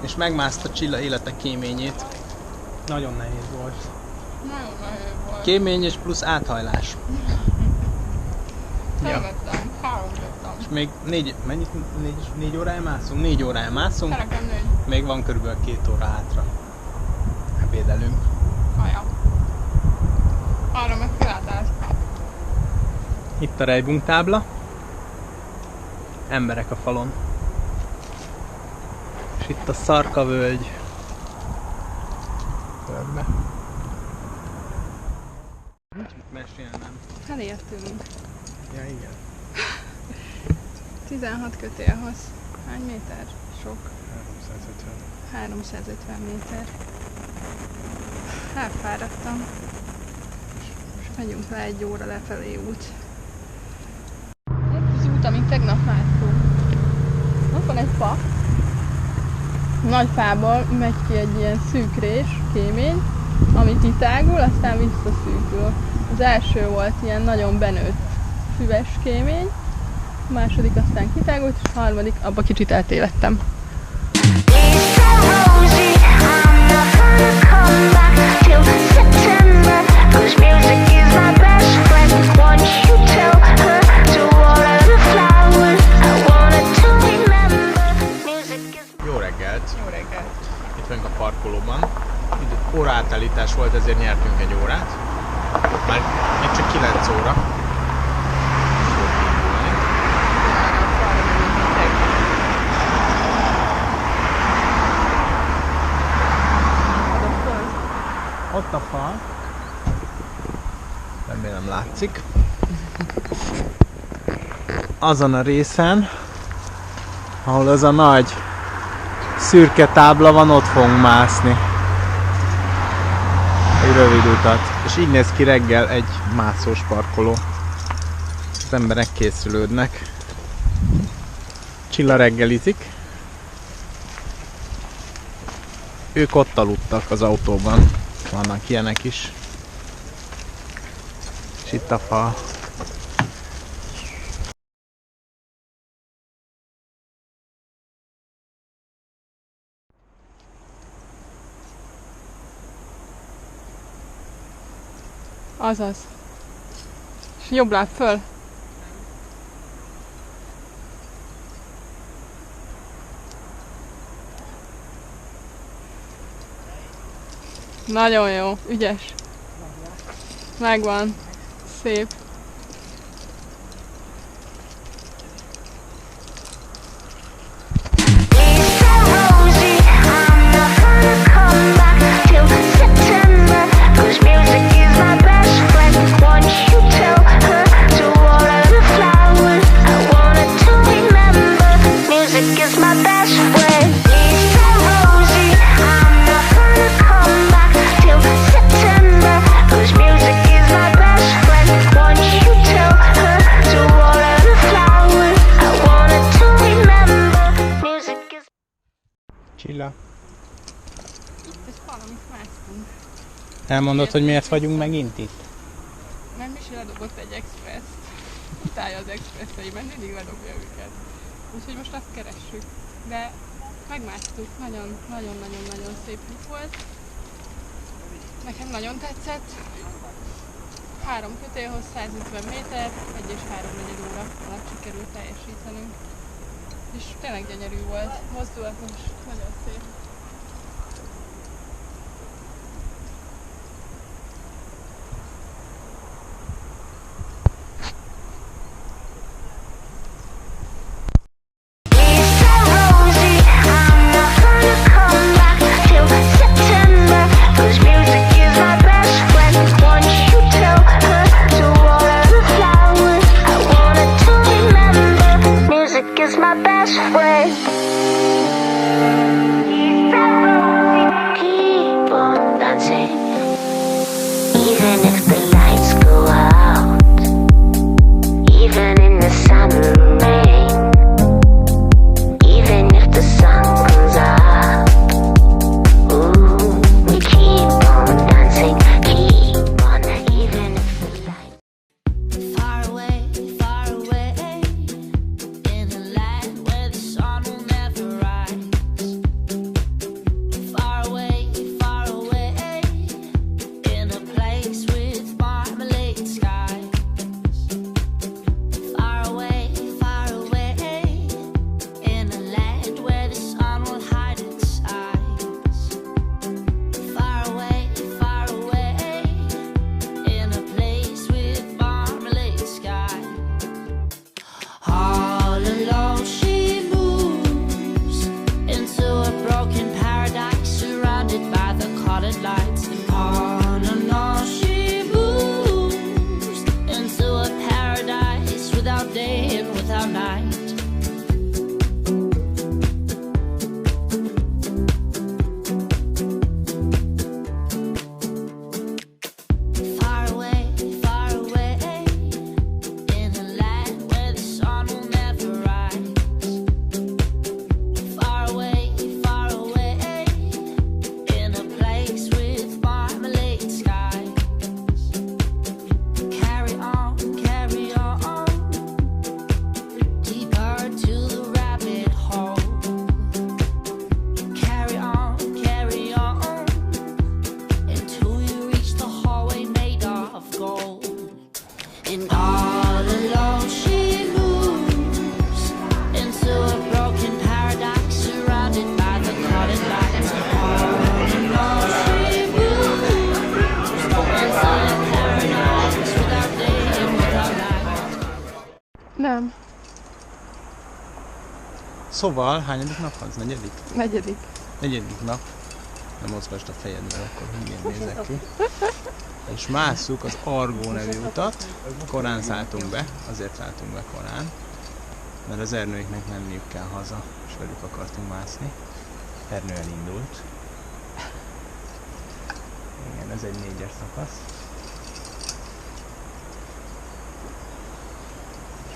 és megmászta Csilla élete kéményét. Nagyon nehéz volt. Nagyon nehéz volt. Kémény és plusz áthajlás. Felvettem, 3 vettem. És még 4 órája mászunk? 4 órája mászunk. Nekem 4. Még van körülbelül 2 óra hátra. Ebédelünk. Kaja. Arra meg kilátás. Itt a rejbunk tábla. Emberek a falon. És itt a Szarka-völgy. Körbe. Mit mesélnem? Elértünk. Ja, igen. 16 kötélhoz. Hány méter? Sok. 350. 350 méter. Elfáradtam. És megyünk le 1 óra lefelé út. Ez az út, amit tegnap láttunk. Ott van egy fa. Nagy fából megy ki egy ilyen szűk rés, kémény, amit itt águl, aztán visszaszűkül. Az első volt ilyen nagyon benőtt füves kémény, a második aztán kitágult, és a harmadik, abba kicsit eltévedtem. Jó reggelt! Jó reggelt! Itt vagyunk a parkolóban. Itt óraátállítás volt, ezért nyertünk egy órát. Már még csak 9 óra. Ott a fal. Remélem látszik. Azon a részen, ahol az a nagy szürke tábla van, ott fogunk mászni. Egy rövid utat. És így néz ki reggel egy mászós parkoló. Az emberek készülődnek. Csilla reggelizik. Ők ott aludtak az autóban. Vannak ilyenek is. És itt a fal. Azaz. És jobb láb föl. Nagyon jó, ügyes. Megvan. Szép. Csilla. Itt egy fal, amit másztunk. Elmondod, hogy miért vagyunk megint itt? Mert Misi ledobott egy express. Utálja az expresszeiben, mindig ledobja őket. Úgyhogy most azt keressük. De megmásztuk, nagyon szép út volt. Nekem nagyon tetszett. 3 kötélhoz 150 méter, 1 és 3/4 óra alatt sikerült teljesítenünk. És tényleg gyönyörű volt, mozdulatos, nagyon szép. Is my best friend. Szóval, hányadik nap az? Negyedik? Negyedik nap. Nem mozgasd a fejedben, akkor hülyén nézek ki. És másszuk az Argó nevű utat. Korán szálltunk be, azért szálltunk be korán, mert az Ernőiknek menniük kell haza, és velük akartunk mászni. Ernő elindult. Igen, ez egy 4-es szakasz.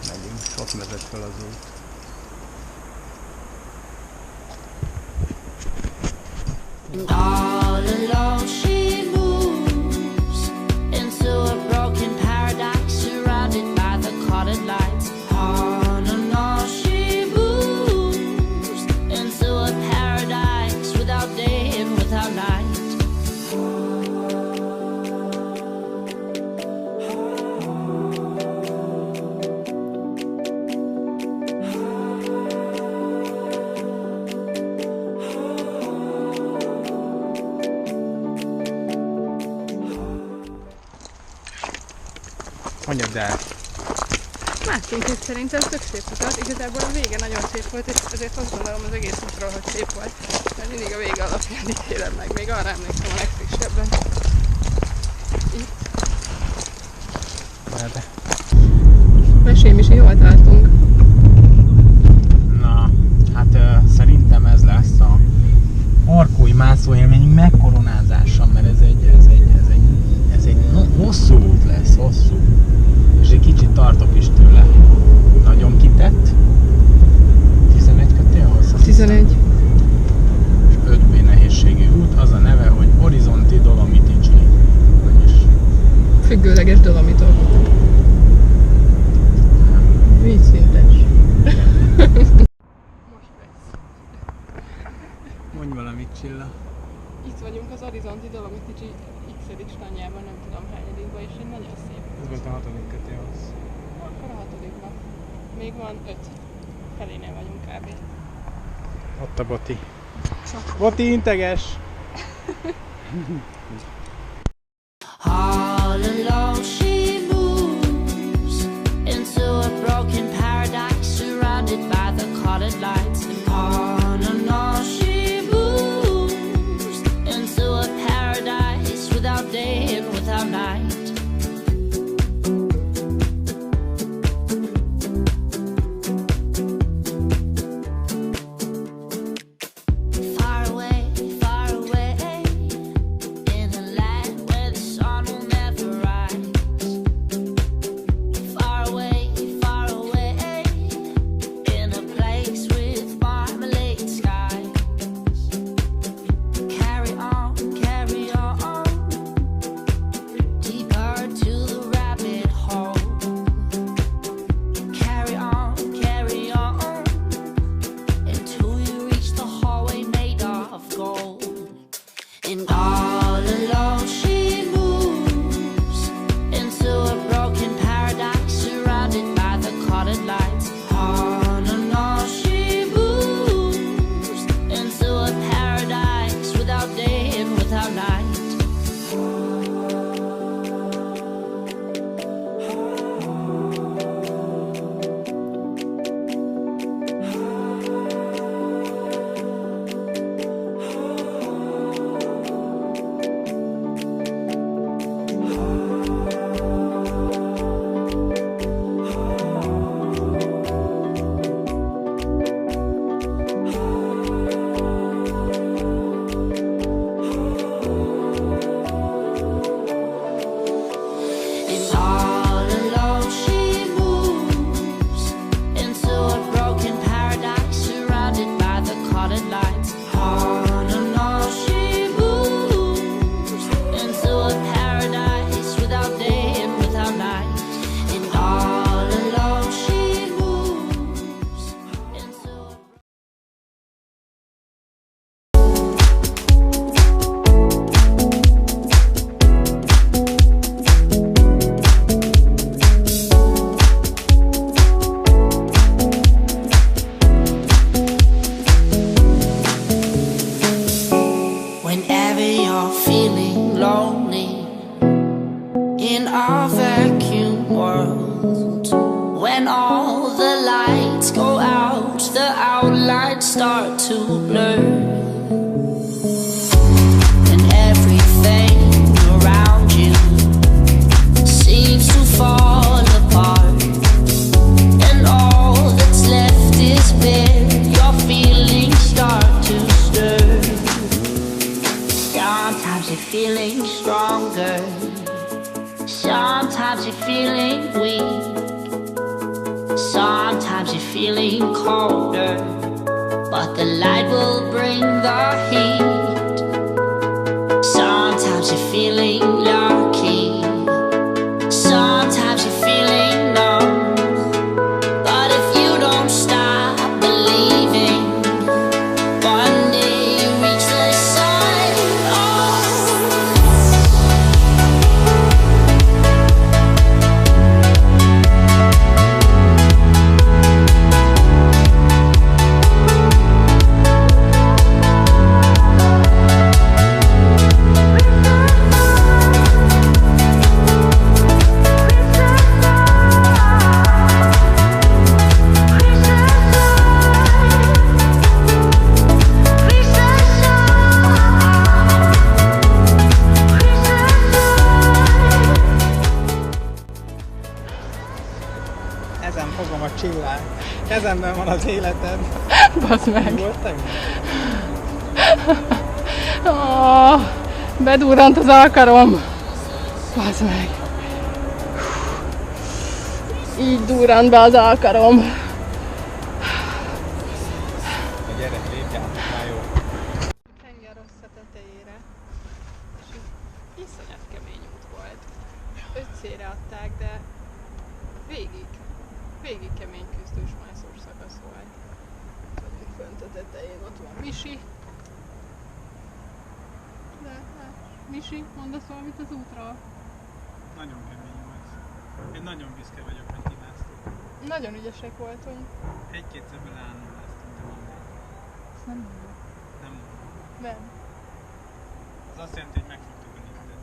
És megyünk, sok vezet fel az út. All alone she moves into a broken paradise surrounded by the colored lights. On and on she moves into a paradise without day and without night. Mondjad el! Láttunk itt szerintem tök szép utat, igazából a vége nagyon szép volt, és ezért azt gondolom az egész útról, hogy szép volt, mert mindig a vége alapján ítélem meg, még arra emlékszem a legfrissebben. Itt. Merre? Mesélj, Misi, hol tartunk? Na, hát szerintem ez lesz a arkói mászóélmény megkoronázása, mert ez egy hosszú út lesz, hosszú. És egy kicsit tartok is tőle. Nagyon kitett. 11 kötél hosszú? 11. És 5B nehézségű út, az a neve, hogy Horizonti Dolomitici. Vagyis Függőleges dolomitok. Vízszintes. Most lesz. mondj valamit, Csilla. Itt vagyunk az Horizonti Dolomitici x-edik stanyában, nem tudom hányadikban, és egy nagyon szép. Ez volt a 6. kötélhoz. Akkor a 6-ban. Még van 5. Felénél vagyunk kb. Ott a Boti. Boti, integes! All alone she moves into a broken paradise surrounded by the colored lights. On and on she moves into a paradise without day and without night. When all the lights go out, the outline you're feeling stronger. Sometimes you're feeling weak. Sometimes you're feeling colder. But the light will bring the heat. Sometimes you're feeling lucky. Sometimes you're feeling numb. But if you don't stop believing, one day you reach the sun. Oh. Ezen fogom a csillag. Kezemben van az életed. Bazd meg. Mi volt tegnap? Oh, bedurrant az alkarom. Bazd meg. Így durrant be az alkarom. Gyere, lépjátok már jó. Tenger rossz a tetejére. És iszonyat kemény út volt. 5C-re adták, de végig kemény küzdős mászós szakasz volt. Vagyunk fönt a tetején, ott van Misi. De hát, Misi, mondasz valamit az útról? Nagyon kemény volt. Én nagyon büszke vagyok, hogy kimáztuk. Nagyon ügyesek voltunk. Egy-kétszer beleállnom lesztünk, de van még. Ezt nem mondom. Nem mondom. Nem. Az azt jelenti, hogy megfogtuk a nittet.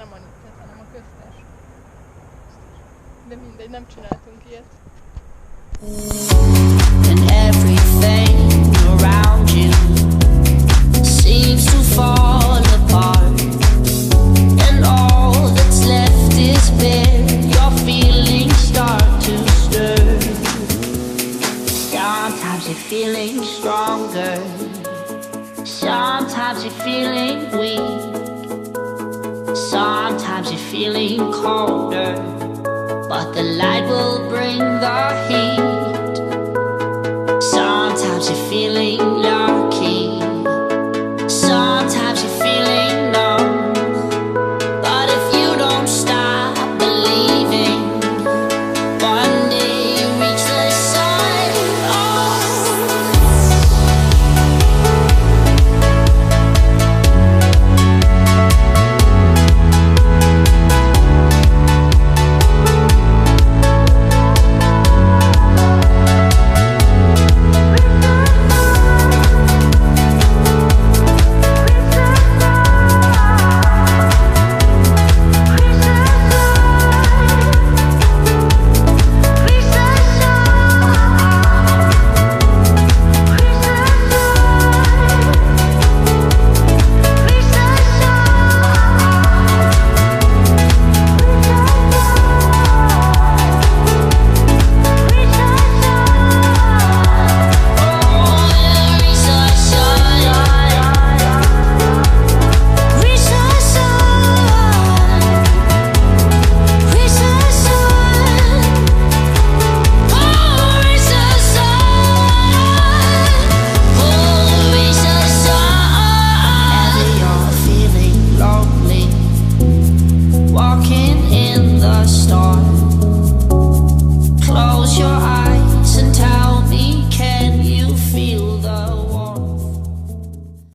Nem a nittet, hanem a köztes. De mindegy, nem csináltunk ilyet. And everything around you seems to fall apart. And all that's left is bare. Your feelings start to stir. Sometimes you're feeling stronger. Sometimes you're feeling weak. Sometimes you're feeling colder. But the light will bring the heat. Sometimes you're feeling low.